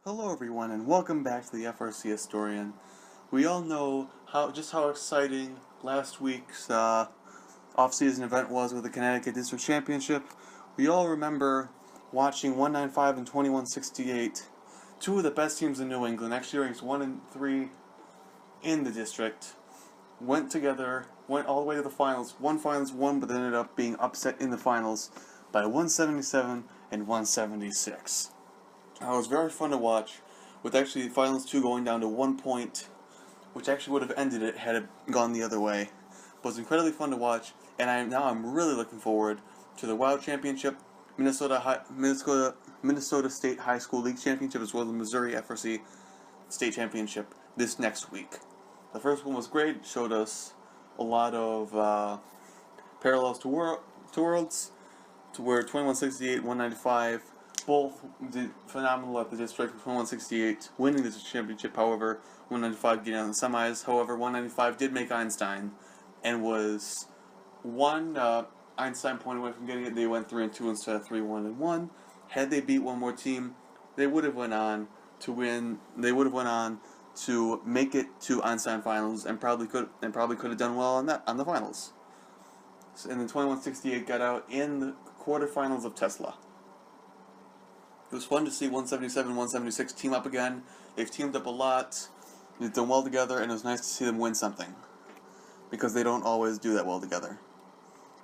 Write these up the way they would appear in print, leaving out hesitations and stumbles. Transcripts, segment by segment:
Hello everyone and welcome back to the FRC Historian. We all know how exciting last week's off-season event was with the Connecticut District Championship. We all remember watching 195 and 2168, two of the best teams in New England, actually ranked 1 and 3 in the district, went all the way to the finals, won, but then ended up being upset in the finals by 177 and 176. It was very fun to watch, with actually the finals 2 going down to 1 point, which actually would have ended it had it gone the other way. But it was incredibly fun to watch, and I'm really looking forward to the WOW Championship, Minnesota State High School League Championship, as well as the Missouri FRC State Championship this next week. The first one was great, showed us a lot of parallels to Worlds, to where 2168, 195 both did phenomenal at the district, with 168 winning the championship. However, 195 getting out in the semis. However, 195 did make Einstein and was one Einstein point away from getting it. They went 3-2 instead of 3-1-1. Had they beat one more team, they would have went on to win. They would have went on to make it to Einstein finals and probably could have done well on the finals. And then 2168 got out in the quarterfinals of Tesla. It was fun to see 177 and 176 team up again. They've teamed up a lot. They've done well together, and it was nice to see them win something, because they don't always do that well together.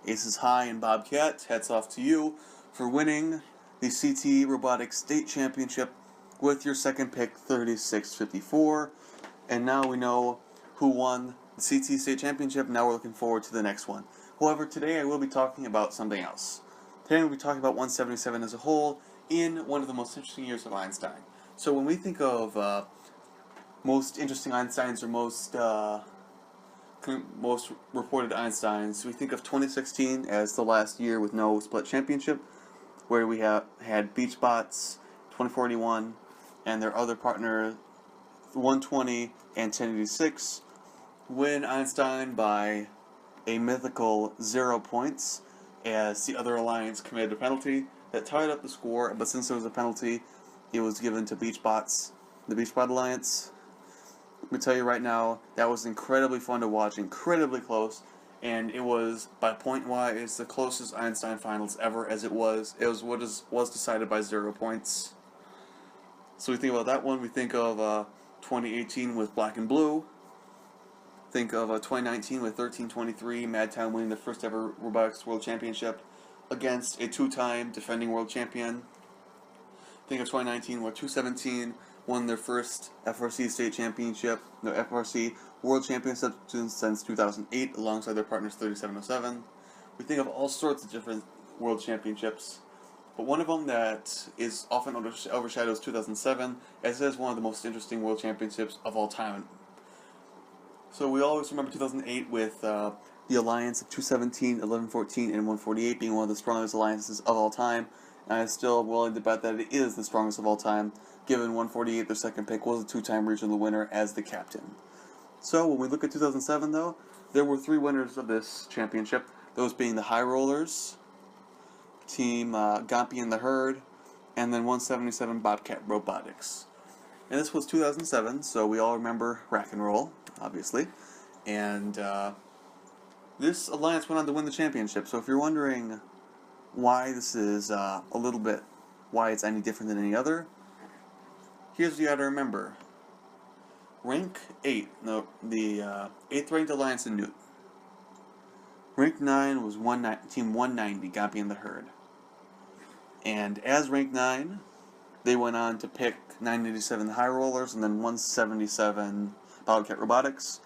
Aces High and Bobcat, hats off to you for winning the CT Robotics State Championship with your second pick, 3654. And now we know who won the CT State Championship. Now we're looking forward to the next one. However, today I will be talking about something else. Today we'll be talking about 177 as a whole, in one of the most interesting years of Einstein. So when we think of most interesting Einsteins, or most reported Einsteins, we think of 2016 as the last year with no split championship, where we had BeachBots, 2041, and their other partner, 120 and 1086, win Einstein by a mythical 0 points, as the other alliance committed a penalty that tied up the score, but since there was a penalty, it was given to BeachBots, the BeachBot Alliance. Let me tell you right now, that was incredibly fun to watch, incredibly close, and it was, by point-wise, the closest Einstein finals ever, as it was what was decided by 0 points. So we think about that one, we think of 2018 with Black and Blue, think of 2019 with 1323, Madtown winning the first ever Robotics World Championship against a 2-time defending world champion. Think of 2019 where 217 won their first FRC State Championship, FRC World Championship since 2008, alongside their partners 3707. We think of all sorts of different world championships, but one of them that is often overshadows 2007, as it is one of the most interesting world championships of all time. So we always remember 2008 with the alliance of 217, 1114, and 148 being one of the strongest alliances of all time, and I'm still willing to bet that it is the strongest of all time, given 148, their second pick, was a 2-time regional winner as the captain. So when we look at 2007, though, there were 3 winners of this championship, those being the High Rollers, Team Gompi and the Herd, and then 177 Bobcat Robotics. And this was 2007, so we all remember Rack and Roll, obviously, and this alliance went on to win the championship. So if you're wondering why this is why it's any different than any other, here's what you gotta remember. Rank 8, the 8th ranked alliance in Newt. Rank 9 was Team 190, Gompi and the Herd. And as rank 9, they went on to pick 987 High Rollers and then 177 Bobcat Robotics.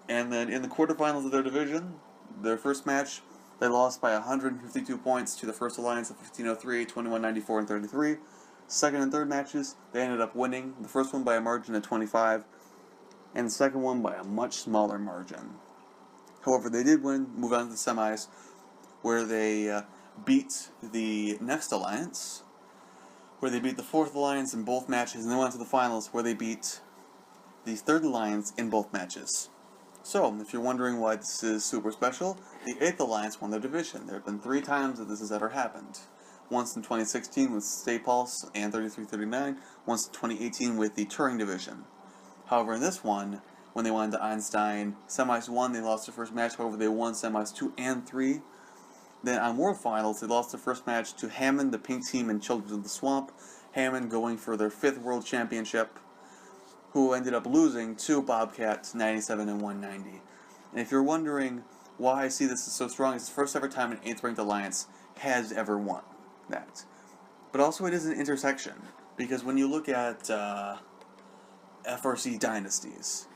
And then in the quarterfinals of their division, their first match, they lost by 152 points to the first alliance of 1503, 2194, and 33. Second and third matches, they ended up winning. The first one by a margin of 25, and the second one by a much smaller margin. However, they did move on to the semis, where they beat the next alliance, where they beat the fourth alliance in both matches, and then went to the finals, where they beat the third alliance in both matches. So, if you're wondering why this is super special, the 8th Alliance won their division. There have been 3 times that this has ever happened. once in 2016 with Stay Pulse and 3339, once in 2018 with the Touring Division. However, in this one, when they went to Einstein, semis 1, they lost their first match, however they won semis 2 and 3. Then on World Finals, they lost their first match to Hammond, the Pink Team, and Children of the Swamp. Hammond going for their 5th World Championship, who ended up losing to Bobcat 97 and 190. And if you're wondering why I see this as so strong, it's the first ever time an 8th ranked alliance has ever won that. But also it is an intersection, because when you look at FRC dynasties,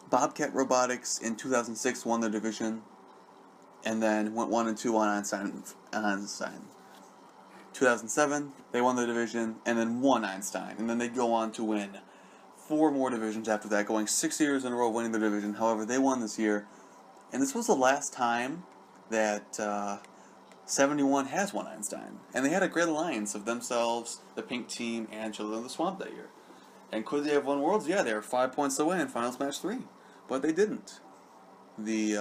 Bobcat Robotics in 2006 won their division, and then went 1 and 2 on Einstein. 2007, they won the division, and then won Einstein, and then they'd go on to win 4 more divisions after that, going 6 years in a row winning the division. However, they won this year, and this was the last time that 71 has won Einstein. And they had a great alliance of themselves, the Pink Team, and Children of the Swamp that year. And could they have won Worlds? Yeah, they were 5 points away in Finals Match 3, but they didn't. The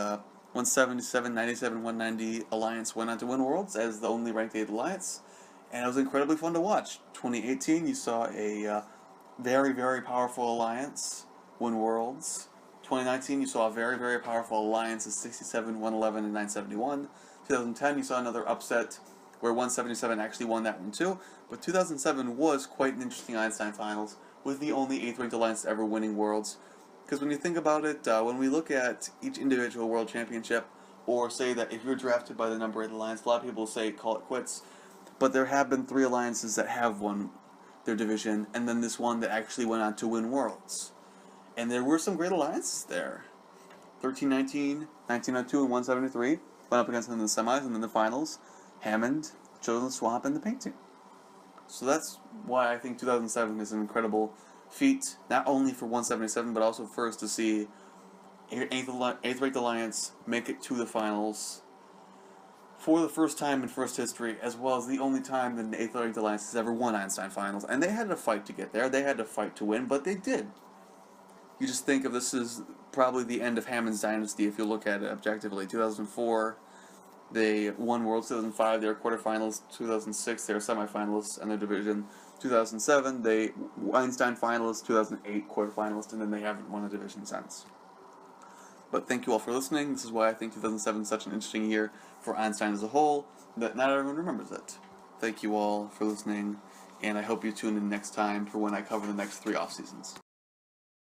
177, 97, 190 alliance went on to win Worlds as the only ranked 8 alliance, and it was incredibly fun to watch. 2018, you saw a very, very powerful alliance win Worlds. 2019, you saw a very, very powerful alliance of 67, 111, and 971. 2010, you saw another upset where 177 actually won that one too. But 2007 was quite an interesting Einstein Finals, with the only 8th ranked alliance ever winning Worlds. Because when you think about it, when we look at each individual World Championship, or say that if you're drafted by the number 8 alliance, a lot of people say call it quits. But there have been 3 alliances that have won their division, and then this one that actually went on to win Worlds. And there were some great alliances there. 1319, 1902, and 173 went up against them in the semis, and then the finals, Hammond, Children of the Swamp, and the Pink Team. So that's why I think 2007 is an incredible feat, not only for 177, but also for us to see 8th ranked alliance make it to the finals for the first time in first history, as well as the only time that an 8th ranked alliance has ever won Einstein Finals. And they had to fight to get there, they had to fight to win, but they did. You just think of this as probably the end of Hammond's dynasty if you look at it objectively. 2004, they won Worlds. 2005, they were quarterfinalists. 2006, they were semifinalists in their division. 2007, they Einstein finalists. 2008, quarterfinalists, and then they haven't won a division since. But thank you all for listening. This is why I think 2007 is such an interesting year for Einstein as a whole, that not everyone remembers it. Thank you all for listening, and I hope you tune in next time for when I cover the next 3 off seasons.